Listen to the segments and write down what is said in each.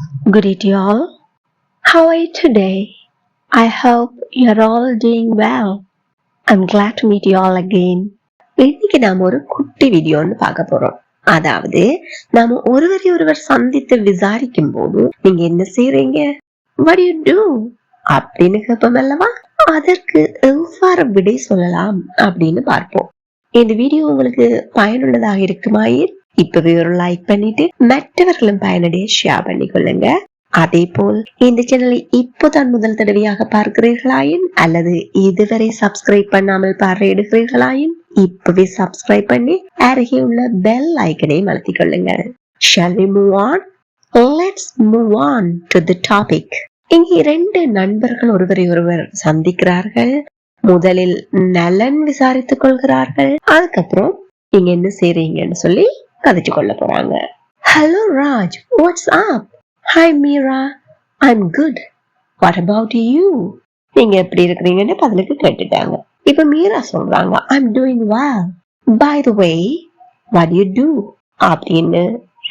Good day to you all. How are you today? I hope you're all doing well. I'm glad to meet you all again. இன்னைக்கு நாம ஒரு குட்டி வீடியோன்னு பார்க்க போறோம். அதாவது நாம ஒருவர் சந்தித்து விசாரிக்கும் போது நீங்க என்ன செய்றீங்க, what do you do அப்படின்னு கேட்போம் அல்லவா, அதற்கு எவ்வாறு விடை சொல்லலாம் அப்படின்னு பார்ப்போம். இந்த வீடியோ உங்களுக்கு பயனுள்ளதாக இருக்குமாயின் இப்பவே ஒரு லைக் பண்ணிட்டு மற்றவர்களும் பயனடைய ஷேர் பண்ணிக்கொள்ளுங்க. அதே போல் இந்த சேனலை இப்போதான் முதல் தடவையாக பார்க்கிறீர்களாயின் அல்லது இதுவரை சப்ஸ்கிரைப் பண்ணாமல் பார்வையிடுகிறீர்களாயின் இப்பவே சப்ஸ்கிரைப் பண்ணி அருகே உள்ள பெல் ஐக்கனை அழுத்திக் கொள்ளுங்க. Shall we move on? Let's move on to the topic. இங்கே 2 நண்பர்கள் ஒருவர் சந்திக்கிறார்கள். முதலில் நலன் விசாரித்துக் கொள்கிறார்கள். அதுக்கப்புறம் நீங்க என்ன செய்றீங்கன்னு சொல்லி கதைச்சு கொள்ள போறாங்க. Hello Raj, what's up? Hi Meera, I'm good. What about you? நீங்க எப்படி இருக்கீங்கன்னு பதிலுக்கு கேட்டுட்டாங்க. இப்ப மீரா சொல்றாங்க, I'm doing well. By the way, what do you do? அப்படின்னு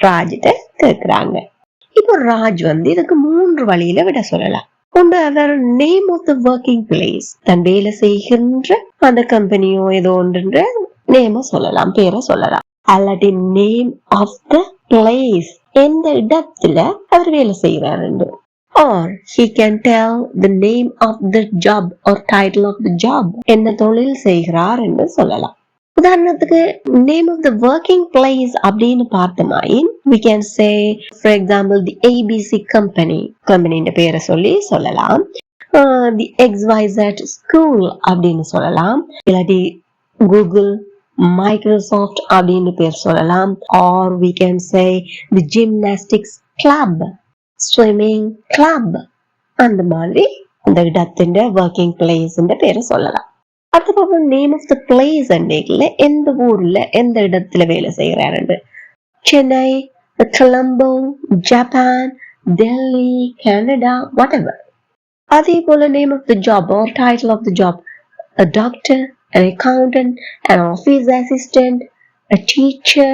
ராஜ்கிட்ட கேக்குறாங்க. இப்போ ராஜ் இதுக்கு 3 வழியில விட சொல்லலாம். ஒன்று, அவர் name of the working place, தன் வேலை செய்கின்ற அந்த கம்பெனியோ ஏதோ ஒன்று நேம சொல்லலாம், பேரை சொல்லலாம். அல்லாட்டி நேம் ஆஃப் த பிளேஸ், எந்த இடத்துல அவர் வேலை செய்யறாரு. Or he can tell the name of the job or title of the job, என்ன தொழில் செய்கிறார் என்று சொல்லலாம். உதாரணத்துக்கு name of the working place அப்படின்னு பார்த்தோமாயின் we can say for example the ABC company, கம்பெனியோட பேரை சொல்லலாம். the XYZ school அப்படின்னு சொல்லலாம். இல்லாட்டி கூகுள், மைக்ரோசாஃப்ட் அப்படின்னு பேர் சொல்லலாம். or we can say the gymnastics club, swimming club, அந்த மாதிரி அந்த இடத்தின் ஒர்க்கிங் பிளேஸ் பேரை சொல்லலாம். அதுக்கப்புறம் நேம் ஆஃப் த பிளேஸ் அன்னைக்குல எந்த ஊர்ல எந்த இடத்துல வேலை செய்யறாரு. Chennai, Colombo, Japan, Delhi, Canada, whatever. அதே போல name of the job or title of the job, a doctor, an accountant, an office assistant, a teacher,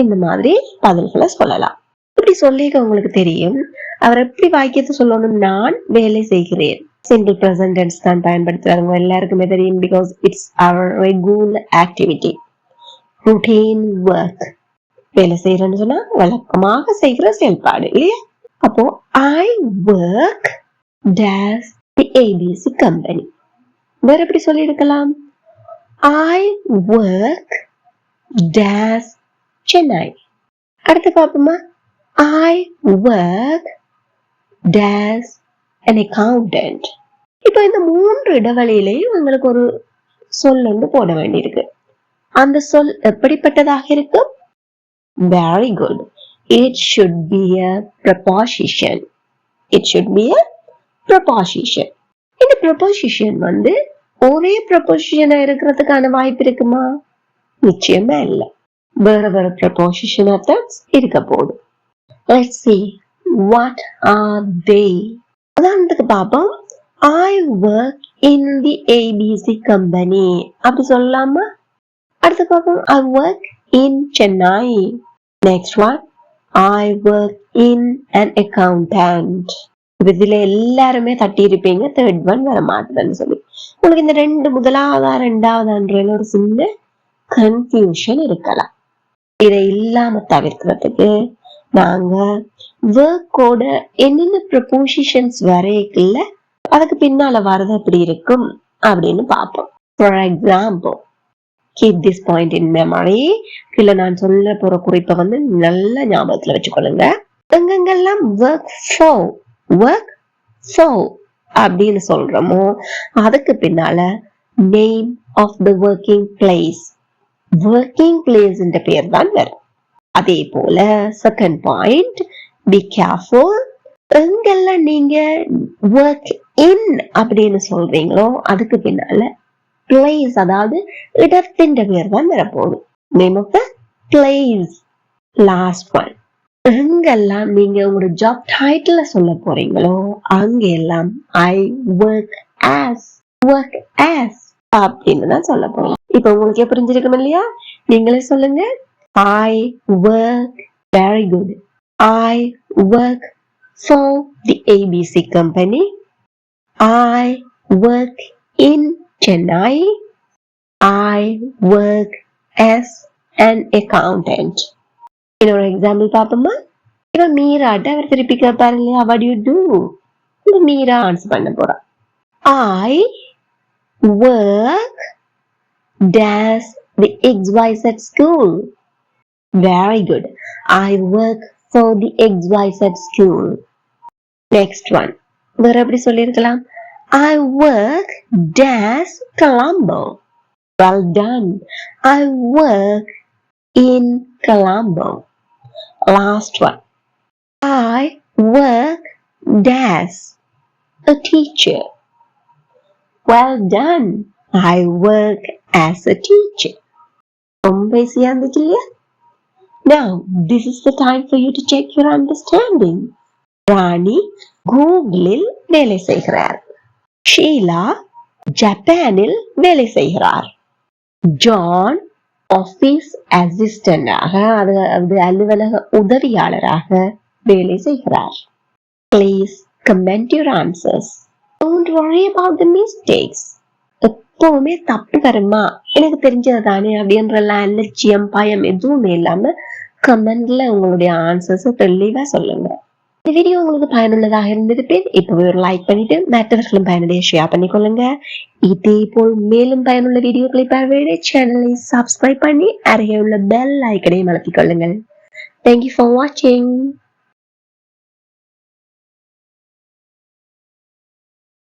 இந்த மாதிரி பதில்களை சொல்லலாம். இப்படி சொல்லிக்க உங்களுக்கு தெரியும் அவர் எப்படி வாக்கியத்தை சொல்லணும். நான் வேலை செய்கிறேன், சிம்பிள் பிரசன்ட் டென்ஸ் தான் பயன்படுத்துவாங்க, எல்லாருக்குமே தெரியும். Because it's our regular activity, routine work. வேலை செய்யறேன்னு சொன்னா வழக்கமாக செய்கிற செயல்பாடு இல்லையா. அப்போ I work days the ABC company. வேற எப்படி சொல்லி இருக்கலாம், ஐ ஒர்க் டேஸ் சென்னை. அடுத்து பார்ப்போமா, ஐ ஒர்க் டேஸ் an accountant. இப்போ இந்த 3 இடைவெளியிலையும் உங்களுக்கு ஒரு சொல் போட வேண்டியிருக்கு. அந்த சொல் எப்படிப்பட்டதாக இருக்கும்? Very good. It should be a preposition. It should be a preposition. இந்த preposition ஒரே preposition இருக்கிறதுக்கான வாய்ப்பு இருக்குமா? நிச்சயமா இல்லை. வேற preposition இருக்க போகுது. Let's see what are they. உதாரணத்துக்கு பாப்போம், I work in the ABC company அப்படி சொல்லலாமா? அடுத்து பாப்போம், I work in Chennai. Next one, I work in an accountant. இதுல எல்லாருமே தட்டி இருப்பீங்க, தேர்ட் ஒன் வர மாட்டுதுன்னு சொல்லி. உங்களுக்கு இந்த 2 முதலாவதா 2வது ஒரு சின்ன கன்ஃபியூஷன் இருக்கலாம். இதை இல்லாம தவிர்க்கிறதுக்கு நாங்க ஒர்க்கோட என்னென்ன ப்ரொபோசிஷன்ஸ் வரைக்குள்ள அதுக்கு பின்னால வரது எப்படி இருக்கும் அப்படின்னு பார்ப்போம். For example, keep this point in memory. கீழே நான் சொல்ல போற குறிப்பை நல்ல ஞாபகத்துல வச்சுக்கொள்ளுங்க. எங்கெங்கெல்லாம் work for அப்படின்னு சொல்றோமோ அதுக்கு பின்னால name of the working place பேர் தான் வரும். அதே போல செகண்ட் பாயிண்ட், be careful. எங்கெல்லாம் நீங்க work in அப்படின்னு சொல்றீங்களோ அதுக்கு பின்னால place, அதாவது இடத்தின் பேர் தான் வரப்போகுது. name of the place. Last one, எங்கெல்லாம் நீங்க உங்களோட ஜாப் டைட்டில் சொல்ல போறீங்களோ அங்க எல்லாம் I work as அப்படின்னு தான் சொல்ல போறோம். இப்ப உங்களுக்கு புரிஞ்சிருக்கும் இல்லையா? நீங்களே சொல்லுங்க. I work, very good. I work for the ABC company. I work in Chennai. I work as an accountant. இன்னொரு எக்ஸாம்பிள் பார்ப்போமா? இவன் மீராட்ட அவர் திருப்பி கேட்பாரு இல்லையா, what do you do? இந்த மீரா ஆன்சர் பண்ண போறா. I work dash the XYZ school. Very good. I work for the XYZ school. Next one. வேற எப்படி சொல்லிருக்கலாம்? I work dash Colombo. Well done. I work in Colombo. Last one. I work dash a teacher. Well done. I work as a teacher. ரொம்ப ஈஸியா இருந்துச்சு இல்லையா? Now, this is the time for you to check your understanding. ராணி கூகுளில் வேலை செய்கிறார். ஷீலா ஜப்பானில் வேலை செய்கிறார். ஜான் ஆபீஸ் அசிஸ்டண்டாக, அது அலுவலக உதவியாளராக வேலை செய்கிறார். Please comment your answers. Don't worry about the mistakes. எப்பவுமே தப்பு வருமா, எனக்கு தெரிஞ்சது தானே அப்படின்ற அலட்சியம் பயம் எதுவுமே இல்லாம கமெண்ட்ல உங்களுடைய ஆன்சர்ஸ் தெளிவா சொல்லுங்க. இந்த வீடியோ உங்களுக்கு பயனுள்ளதாக இருந்திருப்பேன். இப்பவே ஒரு லைக் பண்ணிட்டு மற்றவர்களும் பயனுடைய ஷேர் பண்ணிக்கொள்ளுங்க. இதே போல் மேலும் பயனுள்ள வீடியோக்களை பார்வையிட சேனலை சப்ஸ்கிரைப் பண்ணி அருகே உள்ள பெல் ஐக்கனையும் அழுத்திக் கொள்ளுங்கள். Thank you for watching.